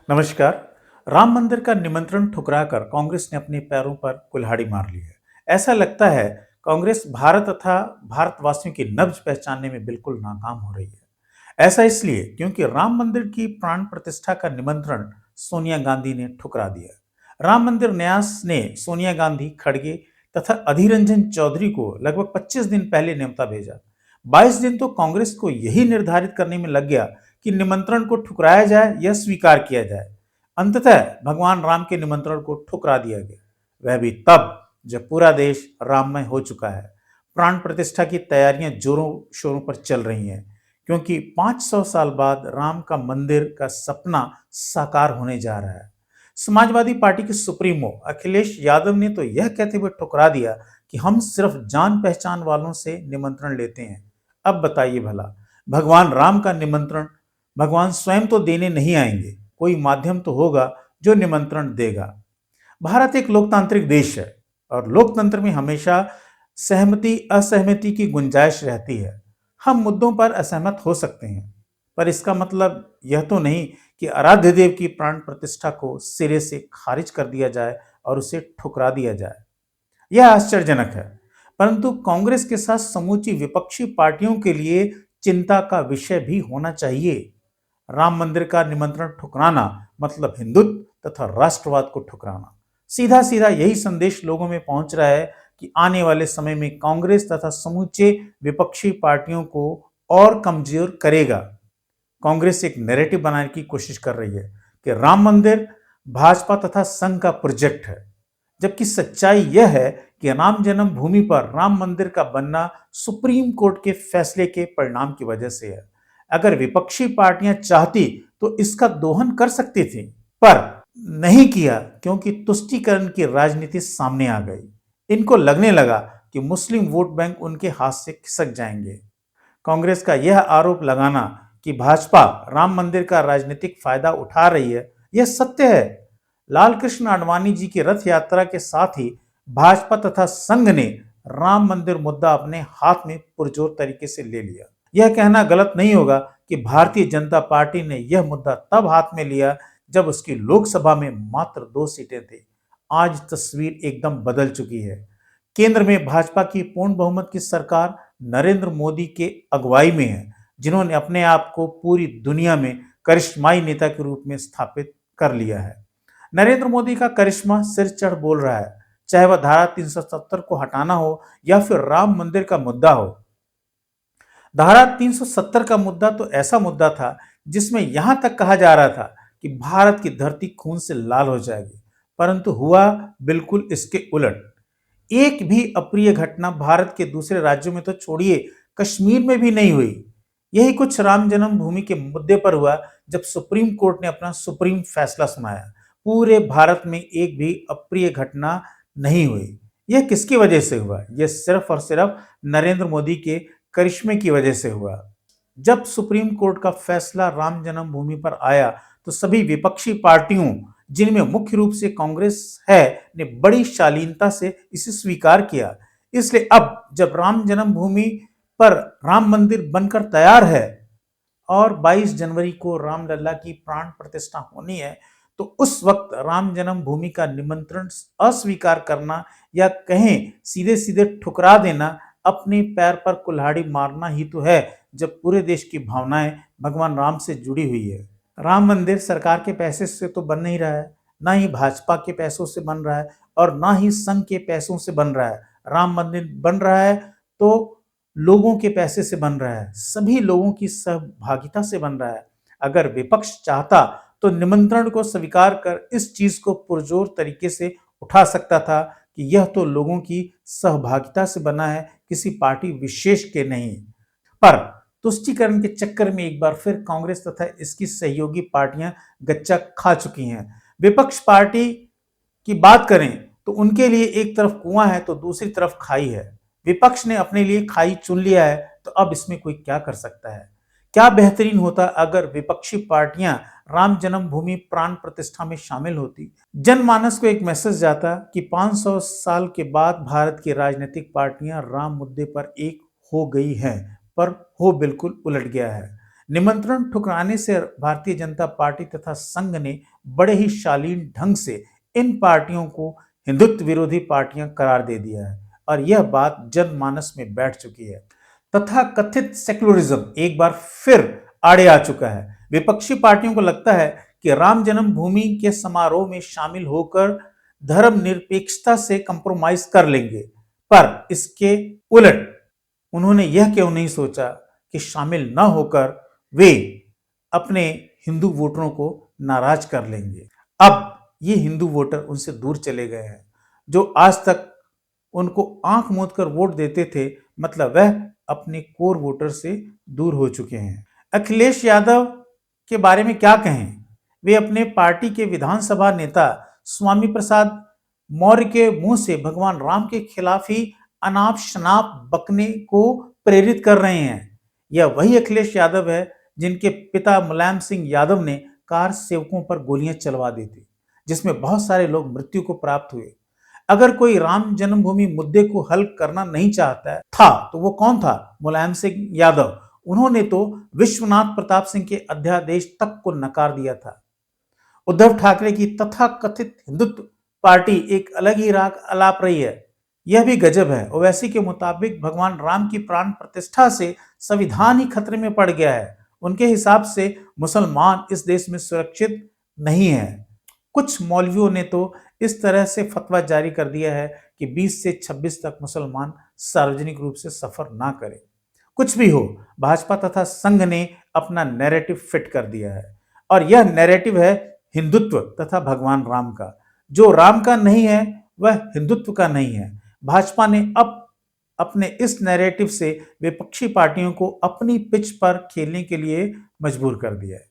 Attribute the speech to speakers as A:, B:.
A: नमस्कार। राम मंदिर का निमंत्रण ठुकराकर कांग्रेस ने अपने पैरों पर कुल्हाड़ी मार ली है। ऐसा लगता है कांग्रेस भारत तथा भारतवासियों की नब्ज पहचानने में बिल्कुल नाकाम हो रही है। ऐसा इसलिए क्योंकि राम मंदिर की प्राण प्रतिष्ठा का निमंत्रण सोनिया गांधी ने ठुकरा दिया। राम मंदिर न्यास ने सोनिया गांधी, खड़गे तथा अधीर रंजन चौधरी को लगभग 25 दिन पहले न्योता भेजा। 22 दिन तो कांग्रेस को यही निर्धारित करने में लग गया कि निमंत्रण को ठुकराया जाए या स्वीकार किया जाए। अंततः भगवान राम के निमंत्रण को ठुकरा दिया गया, वह भी तब जब पूरा देश राममय हो चुका है। प्राण प्रतिष्ठा की तैयारियां जोरों शोरों पर चल रही हैं, क्योंकि 500 साल बाद राम का मंदिर का सपना साकार होने जा रहा है। समाजवादी पार्टी के सुप्रीमो अखिलेश यादव ने तो यह कहते हुए ठुकरा दिया कि हम सिर्फ जान पहचान वालों से निमंत्रण लेते हैं। अब बताइए भला, भगवान राम का निमंत्रण भगवान स्वयं तो देने नहीं आएंगे, कोई माध्यम तो होगा जो निमंत्रण देगा। भारत एक लोकतांत्रिक देश है और लोकतंत्र में हमेशा सहमति असहमति की गुंजाइश रहती है। हम मुद्दों पर असहमत हो सकते हैं, पर इसका मतलब यह तो नहीं कि आराध्य देव की प्राण प्रतिष्ठा को सिरे से खारिज कर दिया जाए और उसे ठुकरा दिया जाए। यह आश्चर्यजनक है, परंतु कांग्रेस के साथ समूची विपक्षी पार्टियों के लिए चिंता का विषय भी होना चाहिए। राम मंदिर का निमंत्रण ठुकराना मतलब हिंदुत्व तथा राष्ट्रवाद को ठुकराना। सीधा सीधा यही संदेश लोगों में पहुंच रहा है कि आने वाले समय में कांग्रेस तथा समूचे विपक्षी पार्टियों को और कमजोर करेगा। कांग्रेस एक नैरेटिव बनाने की कोशिश कर रही है कि राम मंदिर भाजपा तथा संघ का प्रोजेक्ट है, जबकि सच्चाई यह है कि राम जन्म भूमि पर राम मंदिर का बनना सुप्रीम कोर्ट के फैसले के परिणाम की वजह से है। अगर विपक्षी पार्टियां चाहती तो इसका दोहन कर सकती थी, पर नहीं किया, क्योंकि तुष्टीकरण की राजनीति सामने आ गई। इनको लगने लगा कि मुस्लिम वोट बैंक उनके हाथ से खिसक जाएंगे। कांग्रेस का यह आरोप लगाना कि भाजपा राम मंदिर का राजनीतिक फायदा उठा रही है, यह सत्य है। लाल कृष्ण आडवाणी जी की रथ यात्रा के साथ ही भाजपा तथा संघ ने राम मंदिर मुद्दा अपने हाथ में पुरजोर तरीके से ले लिया। यह कहना गलत नहीं होगा कि भारतीय जनता पार्टी ने यह मुद्दा तब हाथ में लिया जब उसकी लोकसभा में मात्र 2 सीटें थी। आज तस्वीर एकदम बदल चुकी है। केंद्र में भाजपा की पूर्ण बहुमत की सरकार नरेंद्र मोदी के अगुवाई में है, जिन्होंने अपने आप को पूरी दुनिया में करिश्माई नेता के रूप में स्थापित कर लिया है। नरेंद्र मोदी का करिश्मा सिर चढ़ बोल रहा है, चाहे वह धारा 370 को हटाना हो या फिर राम मंदिर का मुद्दा हो। धारा 370 का मुद्दा तो ऐसा मुद्दा था जिसमें यहां तक कहा जा रहा था कि भारत की धरती खून से लाल हो जाएगी, परंतु हुआ बिल्कुल इसके उलट। एक भी अप्रिय घटना भारत के दूसरे राज्यों में तो छोड़िए, कश्मीर में भी नहीं हुई। यही कुछ राम जन्मभूमि के मुद्दे पर हुआ जब सुप्रीम कोर्ट ने अपना सुप्रीम फैसला सुनाया। पूरे भारत में एक भी अप्रिय घटना नहीं हुई। यह किसकी वजह से हुआ? यह सिर्फ और सिर्फ नरेंद्र मोदी के करिश्मे की वजह से हुआ। जब सुप्रीम कोर्ट का फैसला राम जन्मभूमि पर आया तो सभी विपक्षी पार्टियों, जिनमें मुख्य रूप से कांग्रेस है, ने बड़ी शालीनता से इसे स्वीकार किया। इसलिए अब जब राम जन्मभूमि पर राम मंदिर बनकर तैयार है और 22 जनवरी को रामलला की प्राण प्रतिष्ठा होनी है, तो उस वक्त राम जन्मभूमि का निमंत्रण अस्वीकार करना या कहें सीधे सीधे ठुकरा देना अपने पैर पर कुल्हाड़ी मारना ही तो है, जब पूरे देश की भावनाएं भगवान राम से जुड़ी हुई है। राम मंदिर सरकार के पैसे से तो बन नहीं रहा है, ना ही भाजपा के पैसों से बन रहा है और ना ही संघ के पैसों से बन रहा है। राम मंदिर बन रहा है तो लोगों के पैसे से बन रहा है, सभी लोगों की सहभागिता से बन रहा है। अगर विपक्ष चाहता तो निमंत्रण को स्वीकार कर इस चीज को पुरजोर तरीके से उठा सकता था कि यह तो लोगों की सहभागिता से बना है, किसी पार्टी विशेष के नहीं। पर तुष्टीकरण के चक्कर में एक बार फिर कांग्रेस तथा इसकी सहयोगी पार्टियां गच्चा खा चुकी हैं। विपक्ष पार्टी की बात करें तो उनके लिए एक तरफ कुआं है तो दूसरी तरफ खाई है। विपक्ष ने अपने लिए खाई चुन लिया है, तो अब इसमें कोई क्या कर सकता है? क्या बेहतरीन होता अगर विपक्षी पार्टियां राम जन्मभूमि प्राण प्रतिष्ठा में शामिल होती। जनमानस को एक मैसेज जाता कि 500 साल के बाद भारत की राजनीतिक पार्टियां राम मुद्दे पर एक हो गई हैं, पर हो बिल्कुल उलट गया है। निमंत्रण ठुकराने से भारतीय जनता पार्टी तथा संघ ने बड़े ही शालीन ढंग से इन पार्टियों को हिंदुत्व विरोधी पार्टियां करार दे दिया है और यह बात जनमानस में बैठ चुकी है। तथा कथित सेक्युलरिज्म एक बार फिर आड़े आ चुका है। विपक्षी पार्टियों को लगता है कि राम जन्मभूमि के समारोह में शामिल होकर धर्मनिरपेक्षता से कंप्रोमाइज कर लेंगे, पर इसके उलट उन्होंने यह क्यों नहीं सोचा कि शामिल न होकर वे अपने हिंदू वोटरों को नाराज कर लेंगे। अब ये हिंदू वोटर उनसे दूर चले गए हैं। जो आज तक उनको आंख मूंद कर वोट देते थे, मतलब वह अपने कोर वोटर से दूर हो चुके हैं। अखिलेश यादव के बारे में क्या कहें? वे अपने पार्टी के विधानसभा नेता स्वामी प्रसाद मौर्य के मुंह से भगवान राम के खिलाफ ही अनाप शनाप बकने को प्रेरित कर रहे हैं। यह वही अखिलेश यादव है जिनके पिता मुलायम सिंह यादव ने कार सेवकों पर गोलियां चलवा दी थी, जिसमें बहुत सारे लोग मृत्यु को प्राप्त हुए। अगर कोई राम जन्मभूमि मुद्दे को हल करना नहीं चाहता था तो वो कौन था? मुलायम सिंह यादव। उन्होंने तो विश्वनाथ प्रताप सिंह के अध्यादेश तक को नकार दिया था। उद्धव ठाकरे की तथाकथित हिंदुत्व पार्टी एक अलग ही राग अलाप रही है। यह भी गजब है। ओवैसी के मुताबिक भगवान राम की प्राण प्रतिष्ठा से संविधान ही खतरे में पड़ गया है। उनके हिसाब से मुसलमान इस देश में सुरक्षित नहीं है। कुछ मौलवियों ने तो इस तरह से फतवा जारी कर दिया है कि 20 से 26 तक मुसलमान सार्वजनिक रूप से सफर ना करें। कुछ भी हो, भाजपा तथा संघ ने अपना नैरेटिव फिट कर दिया है और यह नैरेटिव है हिंदुत्व तथा भगवान राम का। जो राम का नहीं है वह हिंदुत्व का नहीं है। भाजपा ने अब अपने इस नैरेटिव से विपक्षी पार्टियों को अपनी पिच पर खेलने के लिए मजबूर कर दिया है।